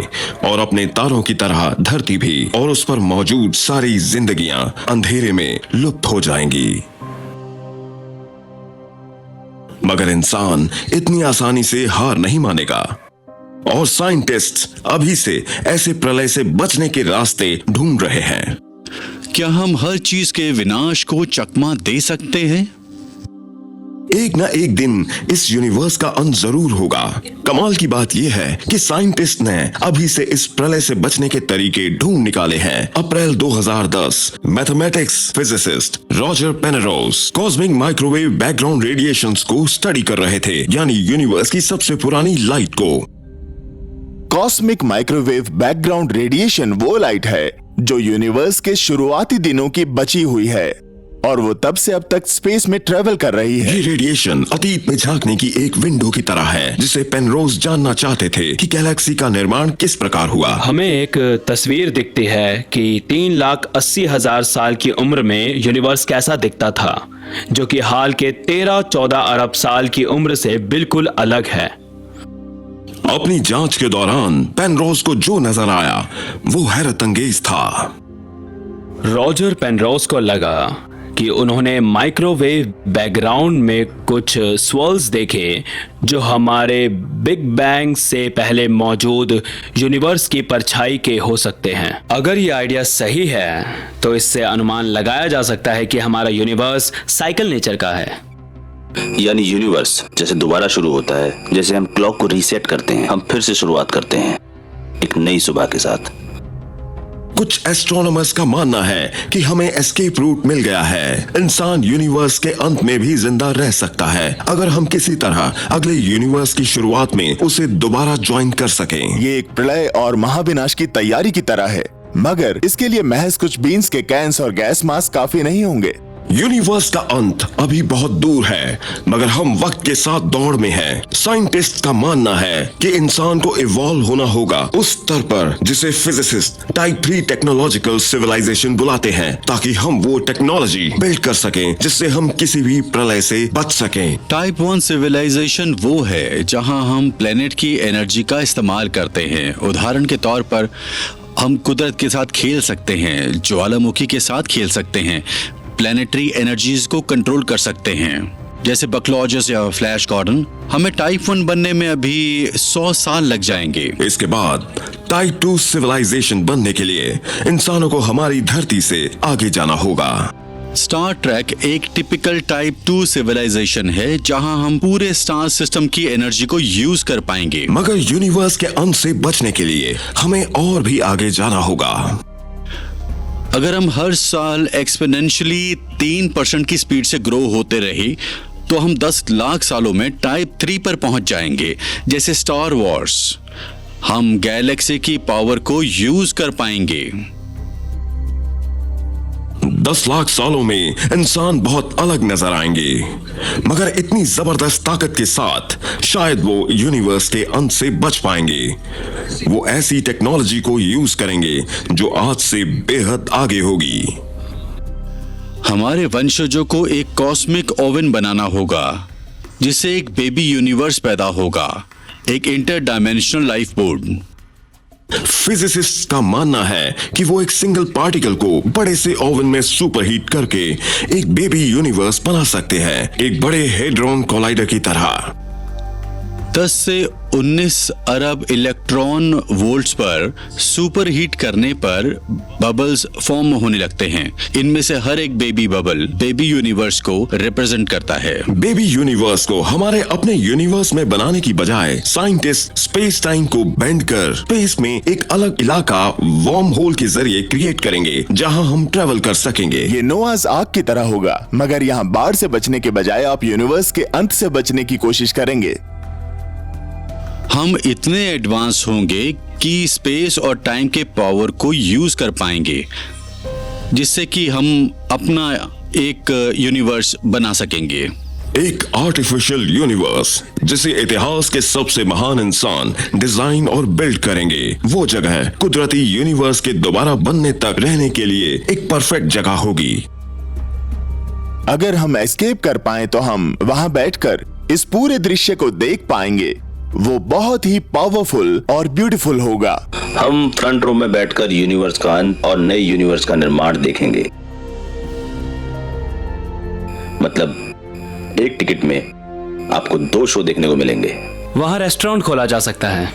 और अपने तारों की तरह धरती भी और उस पर मौजूद सारी जिंदगियां अंधेरे में लुप्त हो जाएंगी। मगर इंसान इतनी आसानी से हार नहीं मानेगा और साइंटिस्ट्स अभी से ऐसे प्रलय से बचने के रास्ते ढूंढ रहे हैं। क्या हम हर चीज के विनाश को चकमा दे सकते हैं? एक ना एक दिन इस यूनिवर्स का अंत जरूर होगा। कमाल की बात यह है कि साइंटिस्ट ने अभी से इस प्रलय से बचने के तरीके ढूंढ निकाले हैं। अप्रैल 2010 mathematics physicist Roger Penrose cosmic microwave background radiations को स्टडी कर रहे थे, यानी यूनिवर्स की सबसे पुरानी लाइट को। कॉस्मिक माइक्रोवेव बैकग्राउंड रेडिएशन वो लाइट है जो यूनिवर्स के शुरुआती दिनों की बची हुई है और वो तब से अब तक स्पेस में ट्रेवल कर रही है। ये रेडिएशन अतीत में झांकने की एक विंडो की तरह है, जिसे पेनरोज जानना चाहते थे कि गैलेक्सी का निर्माण किस प्रकार हुआ। हमें एक तस्वीर दिखती है कि 3,80,000 साल की उम्र में यूनिवर्स कैसा दिखता था, जो कि हाल के 13-14 अरब साल की उम्र से बिल्कुल अलग है। अपनी जांच के दौरान पेनरोज को जो नजर आया वो हैरत अंगेज था। रॉजर पेनरोज को लगा कि उन्होंने माइक्रोवेव बैकग्राउंड में कुछ स्वर्ल्स देखे जो हमारे बिग बैंग से पहले मौजूद यूनिवर्स की परछाई के हो सकते हैं। अगर ये आइडिया सही है तो इससे अनुमान लगाया जा सकता है कि हमारा यूनिवर्स साइकिल नेचर का है। यानी यूनिवर्स जैसे दोबारा शुरू होता है, जैसे हम क्लॉक को रीसेट करते हैं, हम फिर से शुरुआत करते हैं एक नई सुबह के साथ। कुछ एस्ट्रोनॉमर्स का मानना है कि हमें एस्केप रूट मिल गया है। इंसान यूनिवर्स के अंत में भी जिंदा रह सकता है अगर हम किसी तरह अगले यूनिवर्स की शुरुआत में उसे दोबारा ज्वाइन कर सकें। ये एक प्रलय और महाविनाश की तैयारी की तरह है, मगर इसके लिए महज कुछ बीन्स के कैंस और गैस मास्क काफी नहीं होंगे। यूनिवर्स का अंत अभी बहुत दूर है, मगर हम वक्त के साथ दौड़ में हैं। साइंटिस्ट का मानना है कि इंसान को इवॉल्व होना होगा उस स्तर पर जिसे फिजिसिस्ट टाइप 3 टेक्नोलॉजिकल सिविलाइजेशन बुलाते हैं, ताकि हम वो टेक्नोलॉजी बिल्ड कर सकें जिससे हम किसी भी प्रलय से बच सकें। टाइप 1 सिविलाइजेशन वो है जहां हम प्लेनेट की एनर्जी का इस्तेमाल करते हैं। उदाहरण के तौर पर हम कुदरत के साथ खेल सकते हैं, ज्वालामुखी के साथ खेल सकते हैं, प्लैनेटरी एनर्जीज को कंट्रोल कर सकते हैं, जैसे बकलॉजस या फ्लैश गॉर्डन। हमें टाइप 1 बनने में अभी 100 साल लग जाएंगे। इसके बाद टाइप 2 सिविलाइजेशन बनने के लिए इंसानों को हमारी धरती से आगे जाना होगा। स्टार ट्रैक एक टिपिकल टाइप 2 सिविलाइजेशन है जहां हम पूरे स्टार सिस्टम की एनर्जी को यूज कर पाएंगे। मगर यूनिवर्स के अंत से बचने के लिए हमें और भी आगे जाना होगा। अगर हम हर साल एक्सपोनेंशियली 3% की स्पीड से ग्रो होते रहे तो हम 10 लाख सालों में टाइप 3 पर पहुंच जाएंगे, जैसे स्टार वॉर्स। हम गैलेक्सी की पावर को यूज कर पाएंगे। 10 लाख सालों में इंसान बहुत अलग नजर आएंगे, मगर इतनी जबरदस्त ताकत के साथ शायद वो यूनिवर्स के अंत से बच पाएंगे। वो ऐसी टेक्नोलॉजी को यूज करेंगे जो आज से बेहद आगे होगी। हमारे वंशजों को एक कॉस्मिक ओवन बनाना होगा जिससे एक बेबी यूनिवर्स पैदा होगा, एक inter dimensional life board. Physicist का मानना है कि वो एक सिंगल पार्टिकल को बड़े से ओवन में सुपरहीट करके एक बेबी यूनिवर्स बना सकते हैं, एक बड़े हेड्रॉन कोलाइडर की तरह। 10 से 19 अरब इलेक्ट्रॉन वोल्ट्स पर सुपर हीट करने पर बबल्स फॉर्म होने लगते हैं। इनमें से हर एक बेबी बबल बेबी यूनिवर्स को रिप्रेजेंट करता है। बेबी यूनिवर्स को हमारे अपने यूनिवर्स में बनाने की बजाय साइंटिस्ट स्पेस टाइम को बेंड कर स्पेस में एक अलग इलाका वार्म होल के जरिए क्रिएट करेंगे जहां हम ट्रेवल कर सकेंगे। ये नोआज आर्क की तरह होगा, मगर यहाँ बाढ़ से बचने के बजाय आप यूनिवर्स के अंत से बचने की कोशिश करेंगे। हम इतने एडवांस होंगे कि स्पेस और टाइम के पावर को यूज कर पाएंगे, जिससे कि हम अपना एक यूनिवर्स बना सकेंगे। एक आर्टिफिशियल यूनिवर्स जिसे इतिहास के सबसे महान इंसान डिजाइन और बिल्ड करेंगे। वो जगह कुदरती यूनिवर्स के दोबारा बनने तक रहने के लिए एक परफेक्ट जगह होगी। अगर हम एस्केप कर पाएं तो हम वहां बैठकर इस पूरे दृश्य को देख पाएंगे। वो बहुत ही पावरफुल और ब्यूटीफुल होगा। हम फ्रंट रो में बैठकर यूनिवर्स का अंत और नए यूनिवर्स का निर्माण देखेंगे। मतलब एक टिकट में आपको 2 शो देखने को मिलेंगे। वहाँ रेस्टोरेंट खोला जा सकता है।